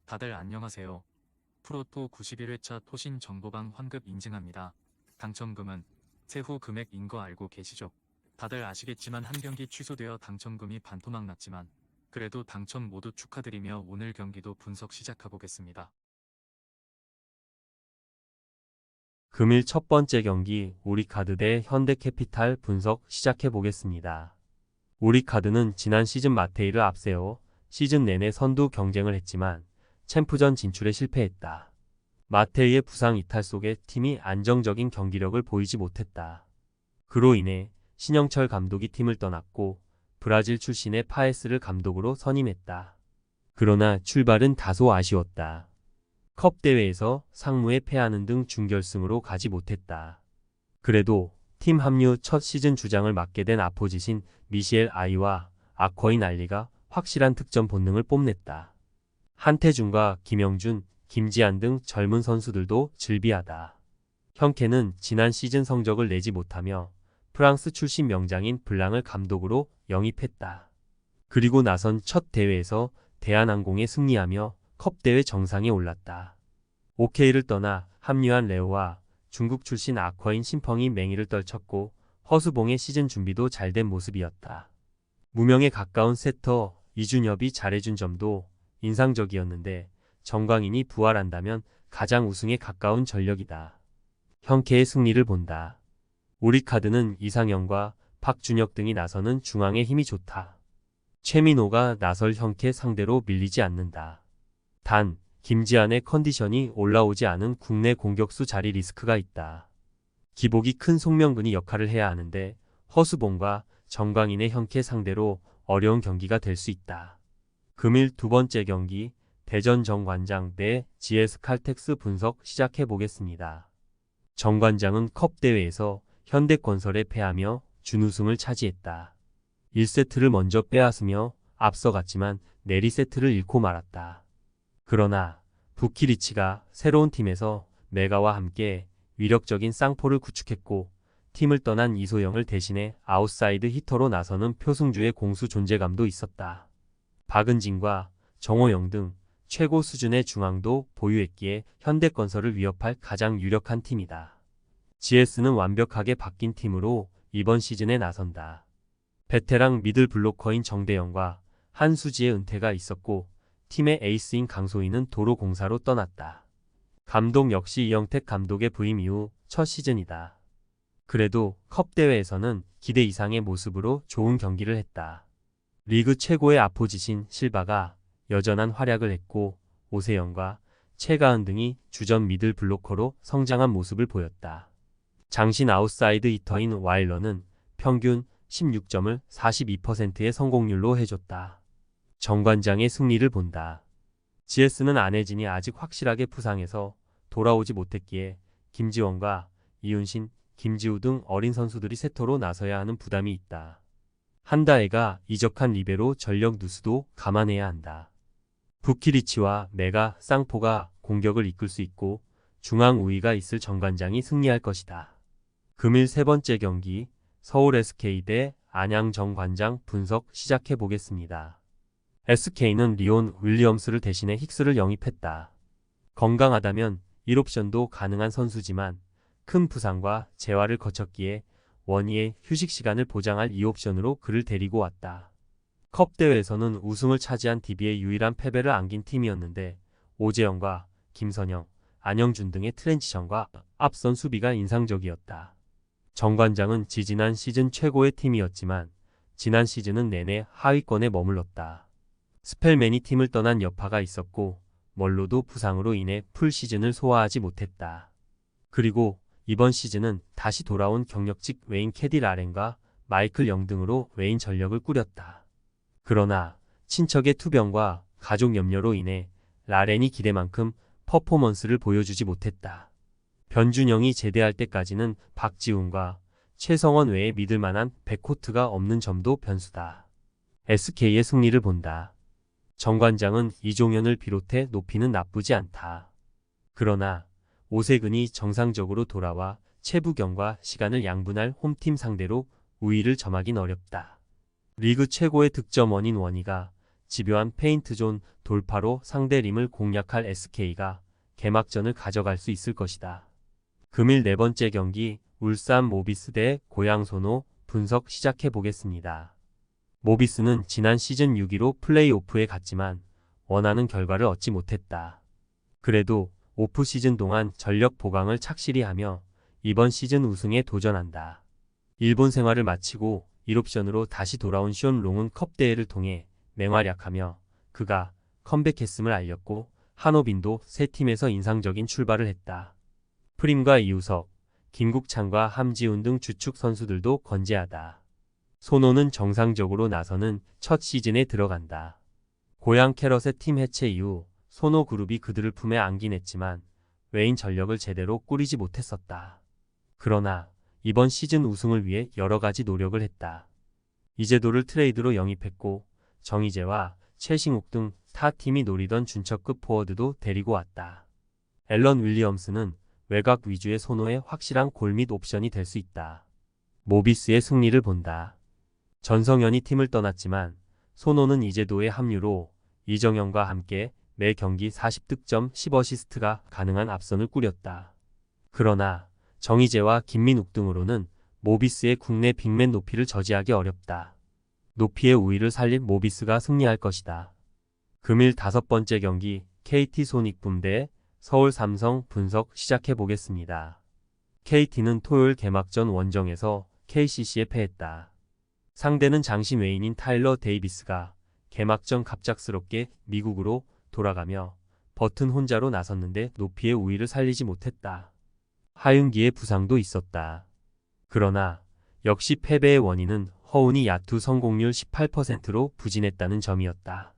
다들 안녕하세요. 프로토 91회차 토신 정보방 환급 인증합니다. 당첨금은 세후 금액인 거 알고 계시죠? 다들 아시겠지만 한 경기 취소되어 당첨금이 반토막 났지만 그래도 당첨 모두 축하드리며 오늘 경기도 분석 시작해보겠습니다. 금일 첫 번째 경기 우리카드 대 현대캐피탈 분석 시작해 보겠습니다. 우리카드는 지난 시즌 마테이를 앞세워 시즌 내내 선두 경쟁을 했지만 챔프전 진출에 실패했다. 마테이의 부상 이탈 속에 팀이 안정적인 경기력을 보이지 못했다. 그로 인해 신영철 감독이 팀을 떠났고 브라질 출신의 파에스를 감독으로 선임했다. 그러나 출발은 다소 아쉬웠다. 컵 대회에서 상무에 패하는 등 준결승으로 가지 못했다. 그래도 팀 합류 첫 시즌 주장을 맡게 된 아포지신 미시엘 아이와 아쿼인 알리가 확실한 득점 본능을 뽐냈다. 한태준과 김영준, 김지한 등 젊은 선수들도 즐비하다. 현케는 지난 시즌 성적을 내지 못하며 프랑스 출신 명장인 블랑을 감독으로 영입했다. 그리고 나선 첫 대회에서 대한항공에 승리하며 컵대회 정상에 올랐다. OK를 떠나 합류한 레오와 중국 출신 아쿼인 심펑이 맹위를 떨쳤고 허수봉의 시즌 준비도 잘된 모습이었다. 무명에 가까운 세터 이준엽이 잘해준 점도 인상적이었는데 정광인이 부활한다면 가장 우승에 가까운 전력이다. 현케의 승리를 본다. 우리카드는 이상영과 박준혁 등이 나서는 중앙의 힘이 좋다. 최민호가 나설 현케 상대로 밀리지 않는다. 단, 김지한의 컨디션이 올라오지 않은 국내 공격수 자리 리스크가 있다. 기복이 큰 송명근이 역할을 해야 하는데 허수봉과 정광인의 현케 상대로 어려운 경기가 될 수 있다. 금일 두 번째 경기 대전 정관장 대 GS 칼텍스 분석 시작해 보겠습니다. 정관장은 컵 대회에서 현대건설에 패하며 준우승을 차지했다. 1세트를 먼저 빼앗으며 앞서갔지만 내리 세트를 잃고 말았다. 그러나 부키리치가 새로운 팀에서 메가와 함께 위력적인 쌍포를 구축했고 팀을 떠난 이소영을 대신해 아웃사이드 히터로 나서는 표승주의 공수 존재감도 있었다. 박은진과 정호영 등 최고 수준의 중앙도 보유했기에 현대건설을 위협할 가장 유력한 팀이다. GS는 완벽하게 바뀐 팀으로 이번 시즌에 나선다. 베테랑 미들 블로커인 정대영과 한수지의 은퇴가 있었고 팀의 에이스인 강소희는 도로공사로 떠났다. 감독 역시 이영택 감독의 부임 이후 첫 시즌이다. 그래도 컵 대회에서는 기대 이상의 모습으로 좋은 경기를 했다. 리그 최고의 아포지신 실바가 여전한 활약을 했고 오세영과 최가은 등이 주전 미들 블로커로 성장한 모습을 보였다. 장신 아웃사이드 히터인 와일러는 평균 16점을 42%의 성공률로 해줬다. 정관장의 승리를 본다. GS는 안혜진이 아직 확실하게 부상해서 돌아오지 못했기에 김지원과 이윤신, 김지우 등 어린 선수들이 세터로 나서야 하는 부담이 있다. 한다혜가 이적한 리베로 전력 누수도 감안해야 한다. 부키리치와 메가, 쌍포가 공격을 이끌 수 있고 중앙 우위가 있을 정관장이 승리할 것이다. 금일 세 번째 경기 서울 SK 대 안양 정관장 분석 시작해 보겠습니다. SK는 리온 윌리엄스를 대신해 힉스를 영입했다. 건강하다면 1옵션도 가능한 선수지만 큰 부상과 재활을 거쳤기에 원희의 휴식 시간을 보장할 2옵션으로 그를 데리고 왔다. 컵 대회에서는 우승을 차지한 DB의 유일한 패배를 안긴 팀이었는데 오재영과 김선영, 안영준 등의 트랜지션과 앞선 수비가 인상적이었다. 정관장은 지지난 시즌 최고의 팀이었지만 지난 시즌은 내내 하위권에 머물렀다. 스펠맨이 팀을 떠난 여파가 있었고 멀로도 부상으로 인해 풀 시즌을 소화하지 못했다. 그리고 이번 시즌은 다시 돌아온 경력직 웨인 캐디 라렌과 마이클 영 등으로 웨인 전력을 꾸렸다. 그러나 친척의 투병과 가족 염려로 인해 라렌이 기대만큼 퍼포먼스를 보여주지 못했다. 변준영이 제대할 때까지는 박지훈과 최성원 외에 믿을 만한 백코트가 없는 점도 변수다. SK의 승리를 본다. 정관장은 이종현을 비롯해 높이는 나쁘지 않다. 그러나 오세근이 정상적으로 돌아와 최부경과 시간을 양분할 홈팀 상대로 우위를 점하긴 어렵다. 리그 최고의 득점원인 원희가 집요한 페인트존 돌파로 상대 림을 공략할 SK가 개막전을 가져갈 수 있을 것이다. 금일 네 번째 경기 울산 모비스 대 고양 소노 분석 시작해 보겠습니다. 모비스는 지난 시즌 6위로 플레이오프에 갔지만 원하는 결과를 얻지 못했다. 그래도 오프 시즌 동안 전력 보강을 착실히 하며 이번 시즌 우승에 도전한다. 일본 생활을 마치고 1옵션으로 다시 돌아온 숀 롱은 컵 대회를 통해 맹활약하며 그가 컴백했음을 알렸고 한호빈도 새 팀에서 인상적인 출발을 했다. 프림과 이우석, 김국찬과 함지훈 등 주축 선수들도 건재하다. 소노는 정상적으로 나서는 첫 시즌에 들어간다. 고양 캐럿의 팀 해체 이후 소노 그룹이 그들을 품에 안긴 했지만 외인 전력을 제대로 꾸리지 못했었다. 그러나 이번 시즌 우승을 위해 여러 가지 노력을 했다. 이재도를 트레이드로 영입했고 정희재와 최싱욱 등 타 팀이 노리던 준척급 포워드도 데리고 왔다. 앨런 윌리엄스는 외곽 위주의 소노의 확실한 골 및 옵션이 될 수 있다. 모비스의 승리를 본다. 전성현이 팀을 떠났지만 소노는 이재도의 합류로 이정현과 함께 매 경기 40득점 10어시스트가 가능한 앞선을 꾸렸다. 그러나 정희재와 김민욱 등으로는 모비스의 국내 빅맨 높이를 저지하기 어렵다. 높이의 우위를 살린 모비스가 승리할 것이다. 금일 다섯 번째 경기 KT 소닉붐 대 서울 삼성 분석 시작해 보겠습니다. KT는 토요일 개막전 원정에서 KCC에 패했다. 상대는 장신 외인인 타일러 데이비스가 개막전 갑작스럽게 미국으로 돌아가며 버튼 혼자로 나섰는데 높이의 우위를 살리지 못했다. 하윤기의 부상도 있었다. 그러나 역시 패배의 원인은 허운이 야투 성공률 18%로 부진했다는 점이었다.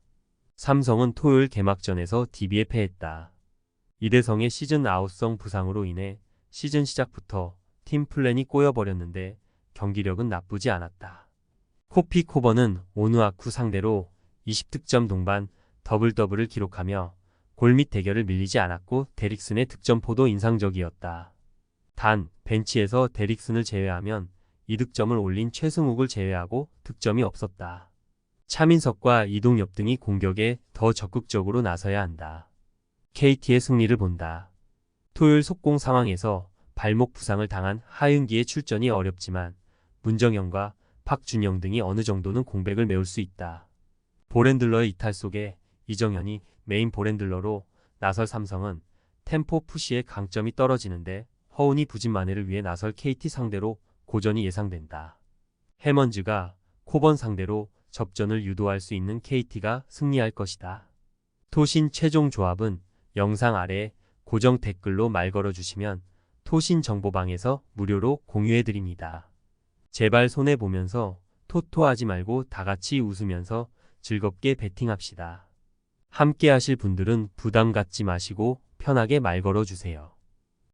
삼성은 토요일 개막전에서 DB에 패했다. 이대성의 시즌 아웃성 부상으로 인해 시즌 시작부터 팀 플랜이 꼬여버렸는데 경기력은 나쁘지 않았다. 코피 코버는 오누아쿠 상대로 20득점 동반 더블더블을 기록하며 골밑 대결을 밀리지 않았고 데릭슨의 득점포도 인상적이었다. 단 벤치에서 데릭슨을 제외하면 2득점을 올린 최승욱을 제외하고 득점이 없었다. 차민석과 이동엽 등이 공격에 더 적극적으로 나서야 한다. KT의 승리를 본다. 토요일 속공 상황에서 발목 부상을 당한 하윤기의 출전이 어렵지만 문정현과 박준영 등이 어느 정도는 공백을 메울 수 있다. 볼핸들러의 이탈 속에 이정현이 메인 볼핸들러로 나설 삼성은 템포 푸시의 강점이 떨어지는데 허운이 부진 만회를 위해 나설 KT 상대로 고전이 예상된다. 해먼즈가 코번 상대로 접전을 유도할 수 있는 KT가 승리할 것이다. 토신 최종 조합은 영상 아래 고정 댓글로 말 걸어주시면 토신 정보방에서 무료로 공유해드립니다. 제발 손해보면서 토토하지 말고 다같이 웃으면서 즐겁게 베팅합시다. 함께 하실 분들은 부담 갖지 마시고 편하게 말 걸어주세요.